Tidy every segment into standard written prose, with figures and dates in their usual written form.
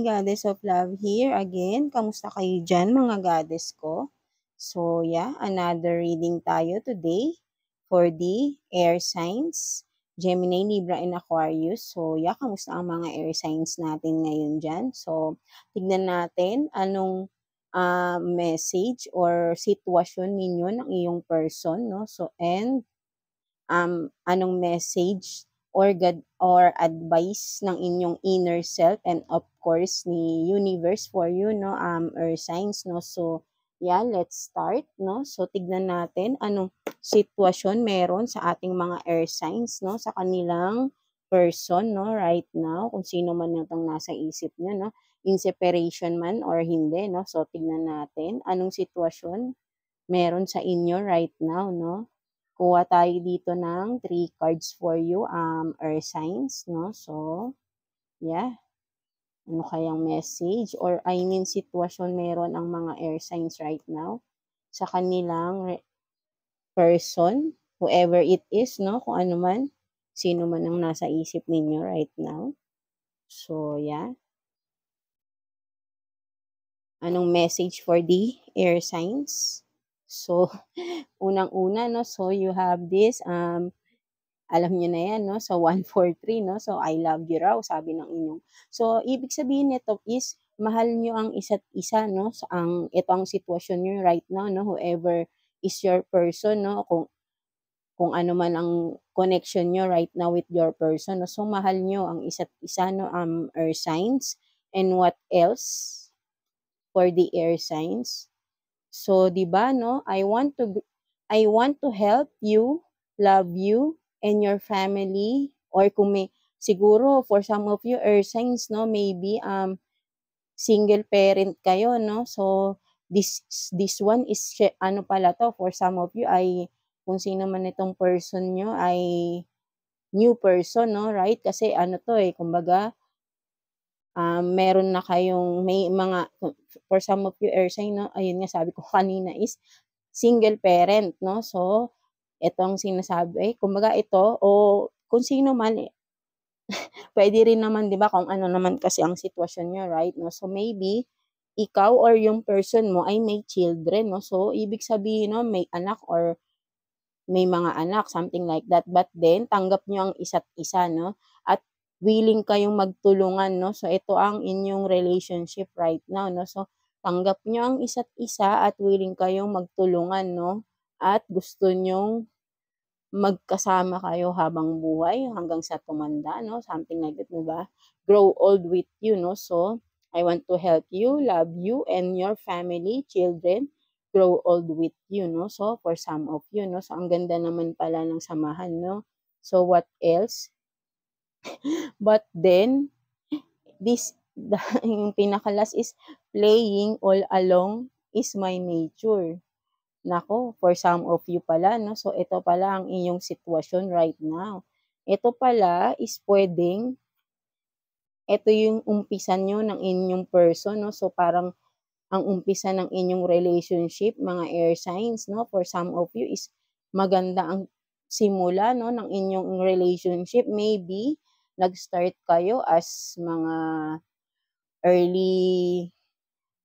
Goddess of Love here again. Kamusta kayo dyan mga goddess ko? So yeah, another reading tayo today for the air signs, Gemini, Libra, and Aquarius. So yeah, kamusta ang mga air signs natin ngayon dyan? So tignan natin anong message or sitwasyon ninyo ng iyong person, no? So and anong message or God or advice ng inyong inner self and of course ni universe for you, no, earth signs, no. So yeah, let's start, no. So tignan natin anong sitwasyon meron sa ating mga earth signs, no, sa kanilang person, no, right now, kung sino man itong nasa isip nyo, no, in separation man or hindi, no. So tignan natin anong sitwasyon meron sa inyo right now, no. Kuha tayo dito ng 3 cards for you, earth signs, no? So, yeah. Ano kayang message or I mean sitwasyon meron ang mga air signs right now sa kanilang person, whoever it is, no? Kung ano man, sino man ang nasa isip ninyo right now. So, yeah. Anong message for the air signs? So, unang-una, no? So, you have this, alam niyo na yan, no? So, 143, no? So, I love you raw, sabi ng inyong. So, ibig sabihin nito is, mahal niyo ang isa't isa, no? So, ito ang sitwasyon niyo right now, no? Whoever is your person, no? Kung ano man ang connection niyo right now with your person, no? So, mahal niyo ang isa't isa, no? Earth signs. And what else for the air signs? So, 'di ba, no? I want to help you, love you, and your family. Or kung may, siguro, for some of you, earth signs, no? Maybe, single parent kayo, no? So, this one is, ano pala to, for some of you, ay, kung sino man itong person nyo, ay new person, no? Right? Kasi, ano to kumbaga, meron na kayong, may mga, for some of you, earth sign, no? Ayun nga, sabi ko kanina is, single parent, no? So, itong sinasabi, kumbaga ito, o kung sino man, pwede rin naman, di ba, kung ano naman kasi ang sitwasyon nyo, right? No? So, maybe, ikaw or yung person mo ay may children, no? So, ibig sabihin, no, may anak or may mga anak, something like that. But then, tanggap nyo ang isa't isa, no? At willing kayong magtulungan, no? So, ito ang inyong relationship right now, no? So, tanggap nyo ang isa't isa at willing kayong magtulungan, no? At gusto nyong magkasama kayo habang buhay hanggang sa tumanda, no? Something like that, diba? Grow old with you, no? So, I want to help you, love you, and your family, children, grow old with you, no? So, for some of you, no? So, ang ganda naman pala ng samahan, no? So, what else? But then, yung pinakalas is, playing all along is my nature. Nako, for some of you pala, no? So, ito pala ang inyong sitwasyon right now. Ito pala is pwedeng, ito yung umpisan nyo ng inyong person, no? So, parang, ang umpisa ng inyong relationship, mga air signs, no? For some of you is maganda ang simula, no, ng inyong relationship. Maybe nag-start kayo as mga early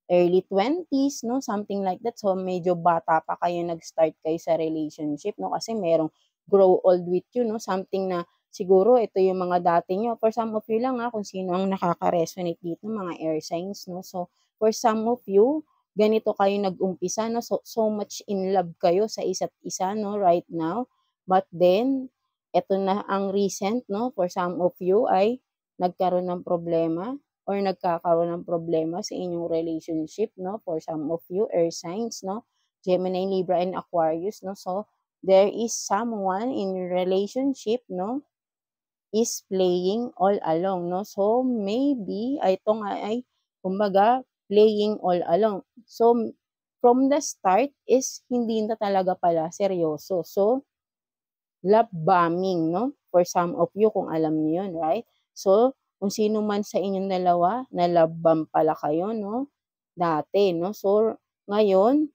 20s, no, something like that. So medyo bata pa kayo nag-start kayo sa relationship, no, kasi merong grow old with you, no, something na siguro ito yung mga dati nyo. For some of you lang kung sino ang nakaka-resonate dito, mga air signs, no. So for some of you, ganito kayo nag-umpisa, no? So much in love kayo sa isa't isa, no, right now. But then, eto na ang recent, no? For some of you ay nagkaroon ng problema or nagkakaroon ng problema sa inyong relationship, no? For some of you, air signs, no? Gemini, Libra, and Aquarius, no? So, there is someone in your relationship, no? Is playing all along, no? So, maybe, ito nga ay, kumbaga, playing all along. So, from the start is hindi na talaga pala seryoso. So, love bombing, no? For some of you, kung alam niyo yun, right? So, kung sino man sa inyong dalawa, na love bomb pala kayo, no? Dati, no? So, ngayon,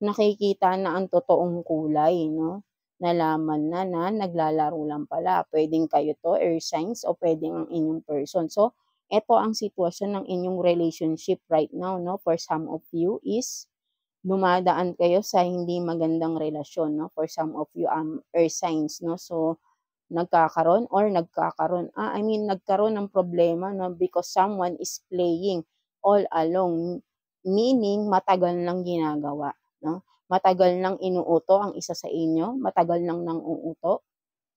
nakikita na ang totoong kulay, no? Nalaman na naglalaro lang pala. Pwedeng kayo to, air signs, o pwedeng ang inyong person. So, Ito ang sitwasyon ng inyong relationship right now, no? For some of you is dumadaan kayo sa hindi magandang relasyon, no? For some of you, earth signs, no? So, nagkaroon ng problema, no? Because someone is playing all along, meaning matagal nang ginagawa, no? Matagal nang inuuto ang isa sa inyo, matagal nang nang-uuto,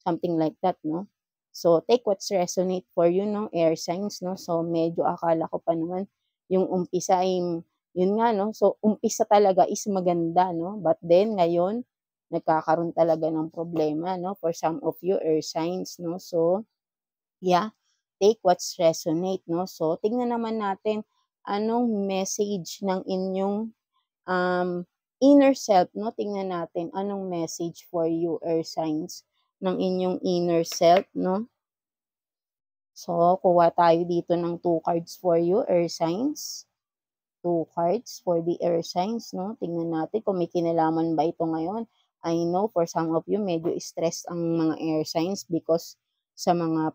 something like that, no? So, take what's resonate for you, no? Air signs, no? So, medyo akala ko pa naman yung umpisa ay, yun nga, no? So, umpisa talaga is maganda, no? But then, ngayon, nagkakaroon talaga ng problema, no? For some of you, air signs, no? So, yeah, take what's resonate, no? So, tingnan naman natin anong message ng inyong inner self, no? Tingnan natin anong message for you, air signs, ng inyong inner self, no? So, kuha tayo dito ng 2 cards for you, air signs. 2 cards for the air signs, no? Tingnan natin kung may kinalaman ba ito ngayon. I know for some of you, medyo stressed ang mga air signs because sa mga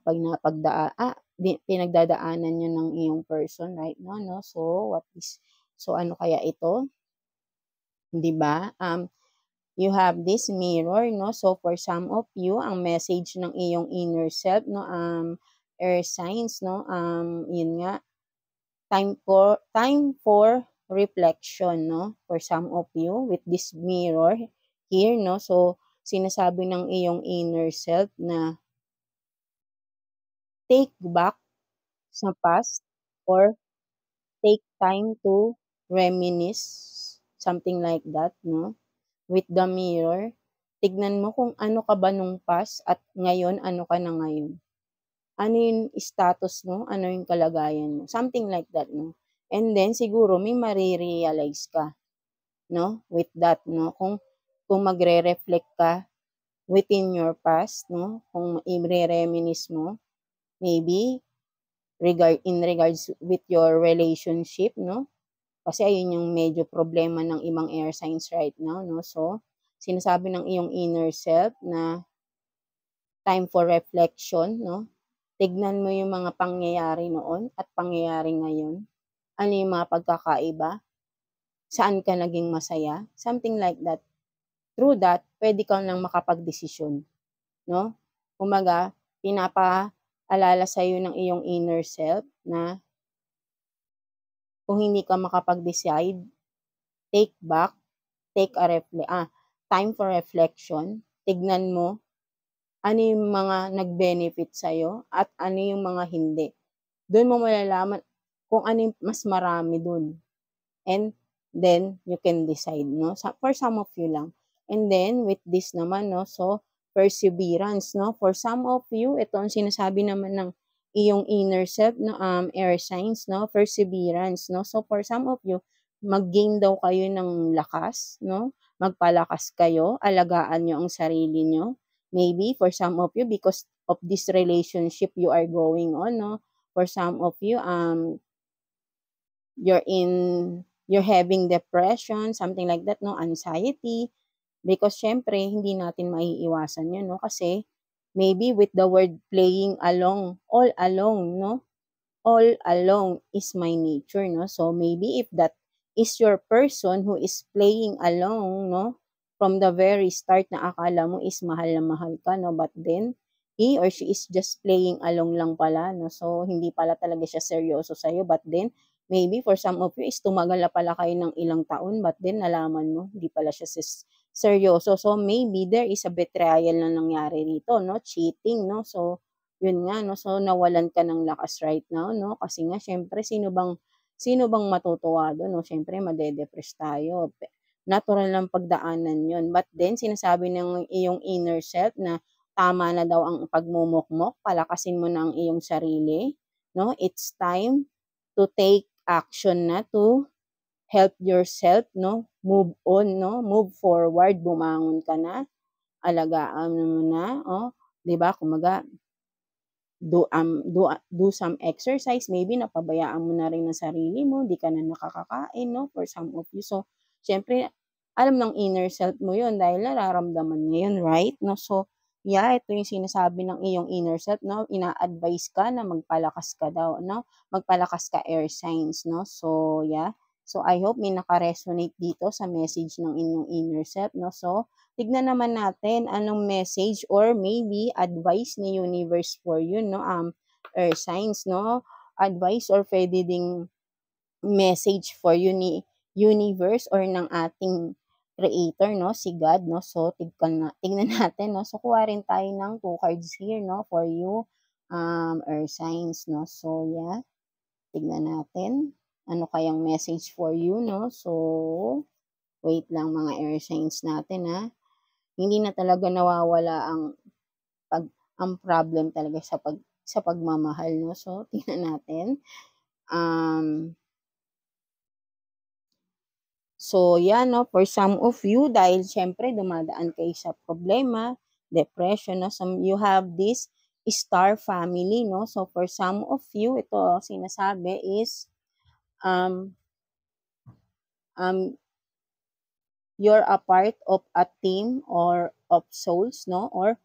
pinagdadaanan nyo ng iyong person right now, no? So, ano kaya ito? 'Di ba? You have this mirror, no? So, for some of you, ang message ng iyong inner self, no? Air signs, no? Yun nga, time for reflection, no? For some of you, with this mirror here, no? So, sinasabi ng iyong inner self na take back sa past or take time to reminisce, something like that, no? With the mirror, tignan mo kung ano ka ba nung past at ngayon, ano ka na ngayon. Ano yung status mo, ano yung kalagayan mo, something like that, no? And then, siguro may marirealize ka, no? With that, no? Kung magre-reflect ka within your past, no? Kung i-reminisce mo, maybe, in regards with your relationship, no? Kasi ayun yung medyo problema ng ibang air signs right now, no? So, sinasabi ng iyong inner self na time for reflection, no? Tignan mo yung mga pangyayari noon at pangyayari ngayon. Ano yung mga pagkakaiba? Saan ka naging masaya? Something like that. Through that, pwede kang lang makapagdesisyon, no? Kumbaga, pinapaalala sa'yo ng iyong inner self na kung hindi ka makapag-decide, take back, time for reflection. Tignan mo ano yung mga nag-benefit sa'yo at ano yung mga hindi. Doon mo malalaman kung ano yung mas marami doon. And then, you can decide, no? For some of you lang. And then, with this naman, no? So, perseverance, no? For some of you, ito ang sinasabi naman ng iyong inner self, no? Air signs, no? Perseverance, no? So, for some of you, mag-gain daw kayo ng lakas, no? Magpalakas kayo, alagaan nyo ang sarili nyo. Maybe, for some of you, because of this relationship you are going on, no? For some of you, you're having depression, something like that, no? Anxiety. Because syempre, hindi natin maiiwasan yun, no? Kasi, maybe with the word playing along, all along, no? All along is my nature, no? So, maybe if that is your person who is playing along, no? From the very start na akala mo is mahal na mahal ka, no? But then, he or she is just playing along lang pala, no? So, hindi pala talaga siya seryoso sa'yo. But then, maybe for some of you is tumagal na pala kayo ng ilang taon, but then nalaman mo, hindi pala siya seryoso. So, maybe there is a betrayal na nangyari rito, no? Cheating, no? So, yun nga, no? So, nawalan ka ng lakas right now, no? Kasi nga, syempre, sino bang matutuwa doon, no? Syempre, madedepress tayo. Natural lang pagdaanan yun. But then, sinasabi ng iyong inner self na tama na daw ang pagmumukmok, palakasin mo na ang iyong sarili, no? It's time to take action na to help yourself, no? Move on, no? Move forward, bumangon ka na, alagaan mo na, oh, 'di ba? Kumaga, do some exercise, maybe napabayaan mo na rin ang sarili mo, di ka na nakakakain, no? For some of you. So, syempre, alam ng inner self mo yun dahil nararamdaman niya yun, right? No? So, ito yung sinasabi ng iyong inner self, no? Ina-advise ka na magpalakas ka daw, no? Magpalakas ka, air signs, no? So, So, I hope may naka-resonate dito sa message ng inyong inner self, no? So, tignan naman natin anong message or maybe advice ni universe for you, no? Air signs, no? Advice or pwede ding message for you ni universe or ng ating creator, no? Si God, no? So, tignan natin, no? So, kuha rin tayo ng 2 cards here, no? For you, air signs, no? So, tignan natin. Ano kayang message for you, no? So, wait lang mga air signs natin, ha? Hindi na talaga nawawala ang problem talaga sa pagmamahal, no? So, tingnan natin. So, no, for some of you, dahil syempre dumadaan kayo sa problema, depression, no? You have this star family, no? So, for some of you, ito sinasabi is, um, um, you're a part of a team or of souls, no? Or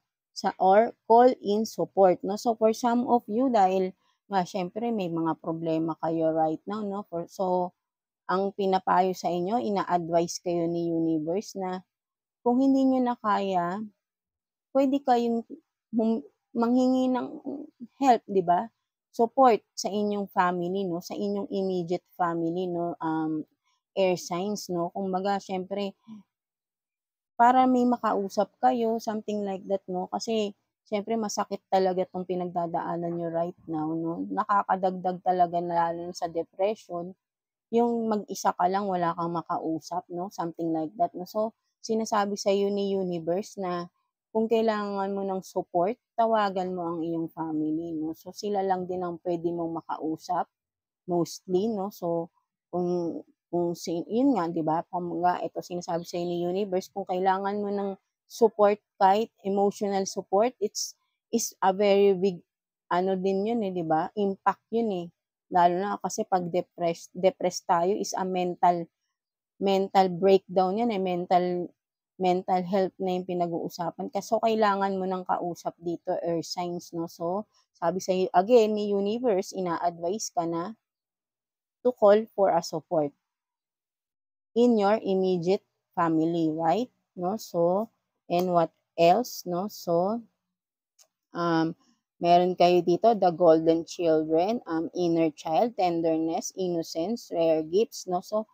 call in support, no? So, for some of you, dahil syempre may mga problema kayo right now, no? So, ang pinapayo sa inyo, ina-advise kayo ni universe na kung hindi niyo na kaya, pwede kayong manghingi ng help, 'di ba? Support sa inyong family, no? Sa inyong immediate family, no? Air signs, no? Kumbaga, syempre, para may makausap kayo, something like that, no? Kasi, syempre, masakit talaga itong pinagdadaanan nyo right now, no? Nakakadagdag talaga lalo sa depression, yung mag-isa ka lang, wala kang makausap, no? Something like that, no? So, sinasabi sa iyo ni universe na kung kailangan mo ng support, tawagan mo ang iyong family, no? So, sila lang din ang pwede mong makausap, mostly, no? So, yun nga, di ba? Kumbaga, ito sinasabi sa ni universe, kung kailangan mo ng support, kahit emotional support, is a very big, din yun di ba? Impact yun Lalo na kasi pag depressed tayo is a mental breakdown yan mental health na yung pinag-uusapan. So, kailangan mo ng kausap dito, earth signs, no? So, sabi sa again, ni universe, ina-advise ka na to call for a support in your immediate family, right? No? So, and what else, no? So, meron kayo dito, the golden children, inner child, tenderness, innocence, rare gifts, no? So,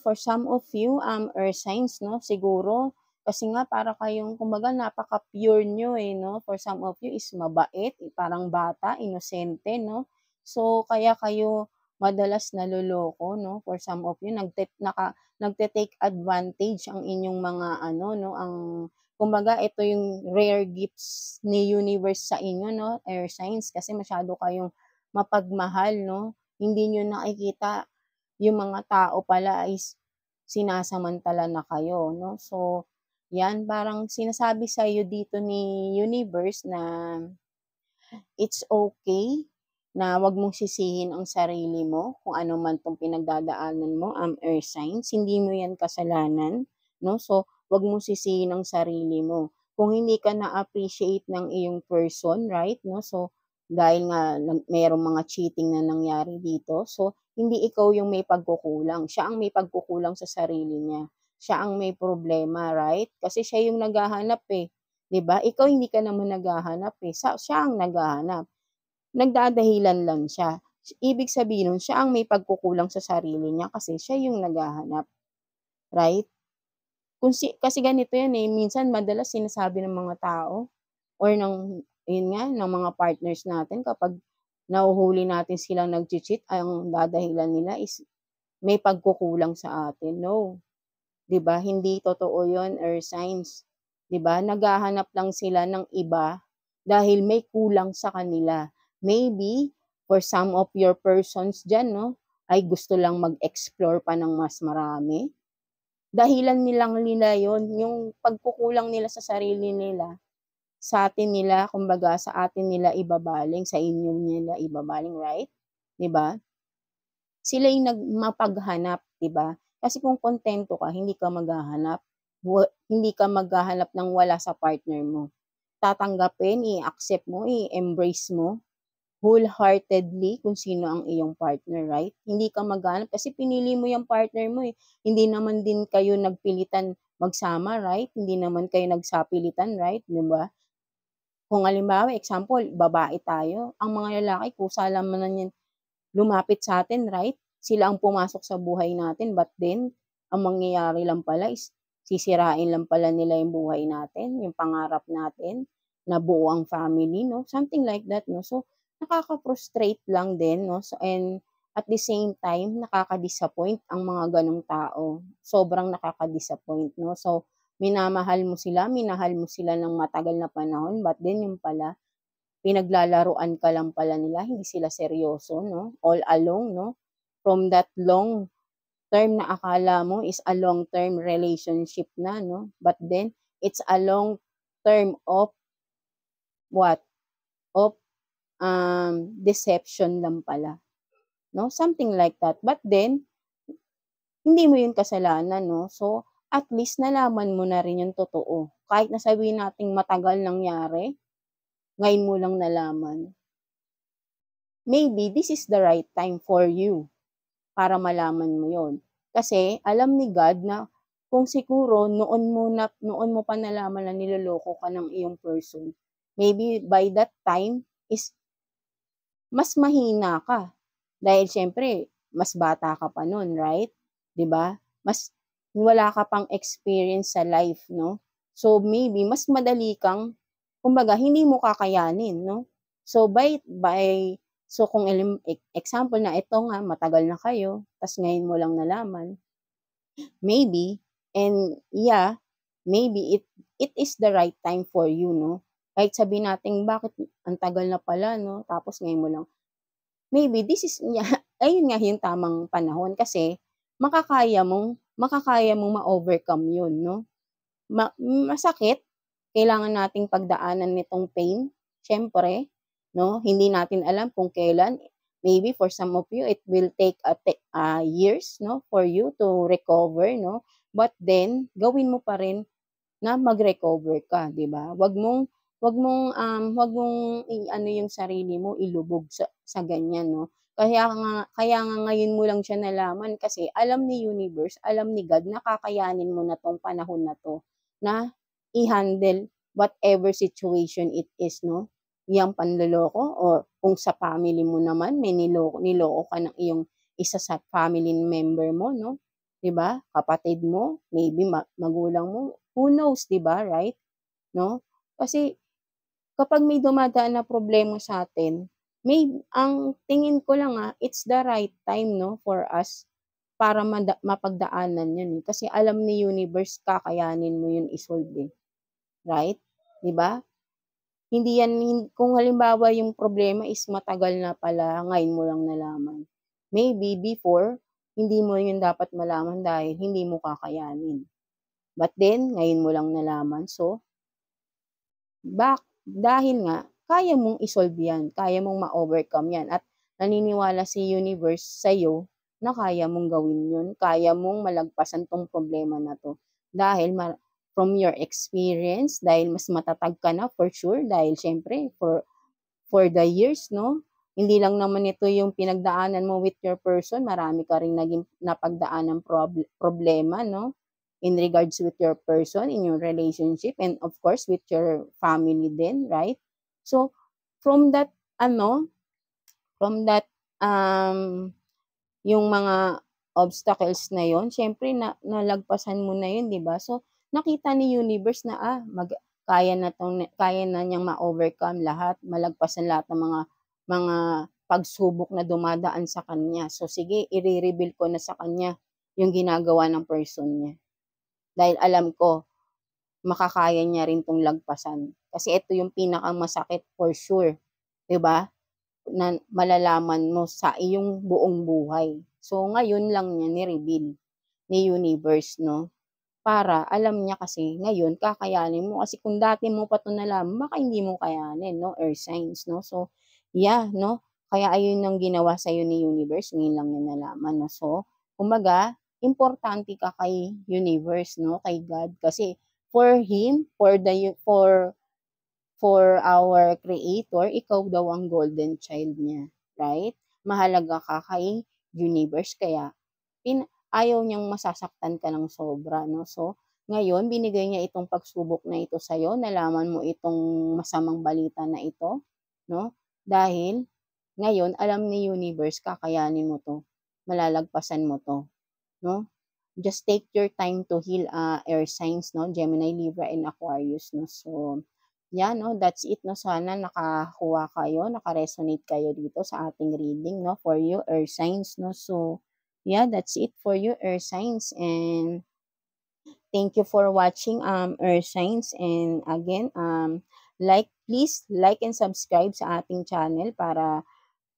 for some of you, earth signs, no? Siguro, kasi nga para kayong, kumbaga, napaka-pure nyo no? For some of you is mabait, parang bata, inosente, no? So, kaya kayo madalas naloloko, no? For some of you, nagte-take advantage ang inyong mga, no? Kumbaga, ito yung rare gifts ni universe sa inyo, no? Air signs, kasi masyado kayong mapagmahal, no? Hindi nyo nakikita yung mga tao pala is sinasamantala na kayo, no? So, parang sinasabi sa iyo dito ni universe na it's okay na wag mong sisihin ang sarili mo kung ano man tong pinagdadaanan mo, earth signs. Hindi mo yan kasalanan, no? So, wag mong sisihin ang sarili mo. Kung hindi ka na-appreciate ng iyong person, right? No? So, dahil nga mayroong mga cheating na nangyari dito, so, hindi ikaw yung may pagkukulang. Siya ang may pagkukulang sa sarili niya. Siya ang may problema, right? Kasi siya yung naghahanap 'di ba? Ikaw hindi ka naman naghahanap siya ang naghahanap. Nagdadahilan lang siya. Ibig sabihin nun, siya ang may pagkukulang sa sarili niya kasi siya yung naghahanap, right? Kasi ganito yan minsan madalas sinasabi ng mga tao or yun nga, ng mga partners natin kapag nahuhuli natin silang nagche-cheat, ang dadahilan nila is may pagkukulang sa atin. No, 'di ba? Hindi totoo 'yon, earth signs. 'Di ba? Naghahanap lang sila ng iba dahil may kulang sa kanila. Maybe for some of your persons diyan, no, ay gusto lang mag-explore pa ng mas marami. Dahilan nilang nila 'yon, yung pagkukulang nila sa sarili nila, sa atin nila, kumbaga sa atin nila ibabaling, sa inyo nila ibabaling, right? 'Di ba? Sila yung mapaghanap, 'di ba? Kasi kung kontento ka, hindi ka maghahanap ng wala sa partner mo. tatanggapin, i-accept mo, i-embrace mo wholeheartedly kung sino ang iyong partner, right? Hindi ka maghanap kasi pinili mo yung partner mo eh. Hindi naman din kayo nagpilitan magsama, right? Hindi naman kayo nagsapilitan, right? Di ba? Kung halimbawa, example, babae tayo, ang mga lalaki, kusa naman yan lumapit sa atin, right? Sila ang pumasok sa buhay natin, but then, ang mangyayari lang pala is sisirain lang pala nila yung buhay natin, yung pangarap natin, na buo ang family, no? Something like that, no? So, nakaka-frustrate lang din, no? So, and at the same time, nakaka-disappoint ang mga ganong tao. Sobrang nakaka-disappoint, no? So, minahal mo sila ng matagal na panahon, but then yung pala, pinaglalaruan ka lang pala nila, hindi sila seryoso, no? All along, no? From that long term na akala mo is a long-term relationship na, no? But then, it's a long term of what? Of deception lang pala, no? Something like that. But then, hindi mo yun kasalanan, no? So, at least nalaman mo na rin yung totoo. Kahit na sabihin nating matagal nangyari, ngayon mo lang nalaman. Maybe this is the right time for you para malaman mo yon. Kasi alam ni God na kung siguro noon mo pa nalaman na niloloko ka ng iyong person, maybe by that time is mas mahina ka. Dahil siyempre, mas bata ka pa noon, right? 'Di ba? Mas wala ka pang experience sa life, no? So maybe mas madali kang kumbaga hindi mo kakayanin, no? So so kung example na ito nga matagal na kayo, tas ngayon mo lang nalaman, maybe and yeah, maybe it is the right time for you, no? Kahit sabihin natin bakit ang tagal na pala, no? Tapos ngayon mo lang. Maybe this is ayun nga yung tamang panahon kasi makakaya mong ma-overcome yun, no? Masakit, kailangan nating pagdaanan nitong pain, siyempre, no? Hindi natin alam kung kailan. Maybe for some of you, it will take years, no? For you to recover, no? But then, gawin mo pa rin na mag-recover ka, 'di ba? Wag mong i-ano yung sarili mo, ilubog sa ganyan, no? Kaya nga ngayon mo lang siya nalaman kasi alam ni universe, alam ni God na kakayanin mo na 'tong panahon na 'to na i-handle whatever situation it is, no? Yang panloloko or kung sa family mo naman may niloko ka ng iyong isa sa family member mo, no? 'Di ba? Kapatid mo, maybe magulang mo, who knows, 'di ba, right? No? Kasi kapag may dumadaan na problema sa atin, ang tingin ko lang it's the right time, no, for us para mapagdaanan 'yun, eh. Kasi alam ni universe kakayanin mo 'yun i-solve, eh, right? 'Di ba? Hindi yan kung halimbawa yung problema is matagal na pala, ngayon mo lang nalaman. Maybe before, hindi mo 'yun dapat malaman dahil hindi mo kakayanin. But then, ngayon mo lang nalaman. So, dahil nga, kaya mong isolve yan, kaya mong ma-overcome yan, at naniniwala si universe sa'yo na kaya mong gawin yun, kaya mong malagpasan tong problema na to. Dahil from your experience, dahil mas matatag ka na for sure, dahil syempre, for the years, no? Hindi lang naman ito yung pinagdaanan mo with your person, marami ka rin naging napagdaanan problema, no? In regards with your person, in your relationship, and of course, with your family din, right? So, from that, from that, yung mga obstacles na yon, syempre, nalagpasan mo na yun, di ba? So, nakita ni universe na, kaya na niyang ma-overcome lahat, malagpasan lahat ng mga pagsubok na dumadaan sa kanya. So, sige, i-reveal ko na sa kanya yung ginagawa ng person niya. Dahil alam ko, makakaya niya rin tong lagpasan. Kasi ito yung pinakamasakit for sure. 'Di ba? Na malalaman mo sa iyong buong buhay. So, ngayon lang niya ni-reveal ni universe, no? Para alam niya kasi ngayon kakayanin mo. Kasi kung dati mo pa ito nalaman, baka hindi mo kayanin, no? Earth signs, no? So, yeah, no? Kaya ayun ang ginawa sa'yo ni universe, ngayon lang niya nalaman, no? So, kumbaga, importante ka kay universe, no? Kay God. Kasi for for our Creator, ikaw daw ang golden child niya, right? Mahalaga ka kay universe kaya ayaw niyang masasaktan ka ng sobra, no? So, ngayon binigay niya itong pagsubok na ito sa'yo, nalaman mo itong masamang balita na ito, no? Dahil ngayon alam ni universe kakayanin mo 'to, malalagpasan mo 'to, no? Just take your time to heal, air signs, no? Gemini, Libra, and Aquarius, no? So, yeah, no? That's it, no? Sana nakakuha kayo, naka-resonate kayo dito sa ating reading, no? For you, air signs, no? So, yeah, that's it for you, air signs. And thank you for watching, earth signs. And again, please like and subscribe sa ating channel para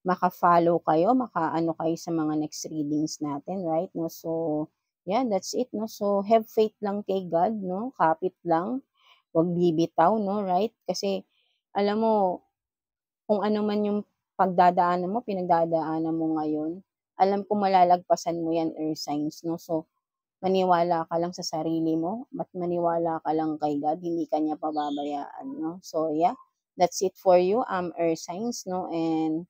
maka-follow kayo, maka-ano kayo sa mga next readings natin, right? No? So, yeah, that's it, no? So, have faith lang kay God, no? Kapit lang, wag bibitaw, no? Right? Kasi, alam mo, kung ano man yung pagdadaanan mo, pinagdadaanan mo ngayon, alam ko malalagpasan mo yan, earth signs, no? So, maniwala ka lang sa sarili mo, at maniwala ka lang kay God, hindi ka niya pababayaan, no? So, yeah, that's it for you, earth signs, no? And,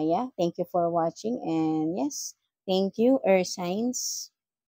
yeah, thank you for watching, and yes, thank you, earth signs.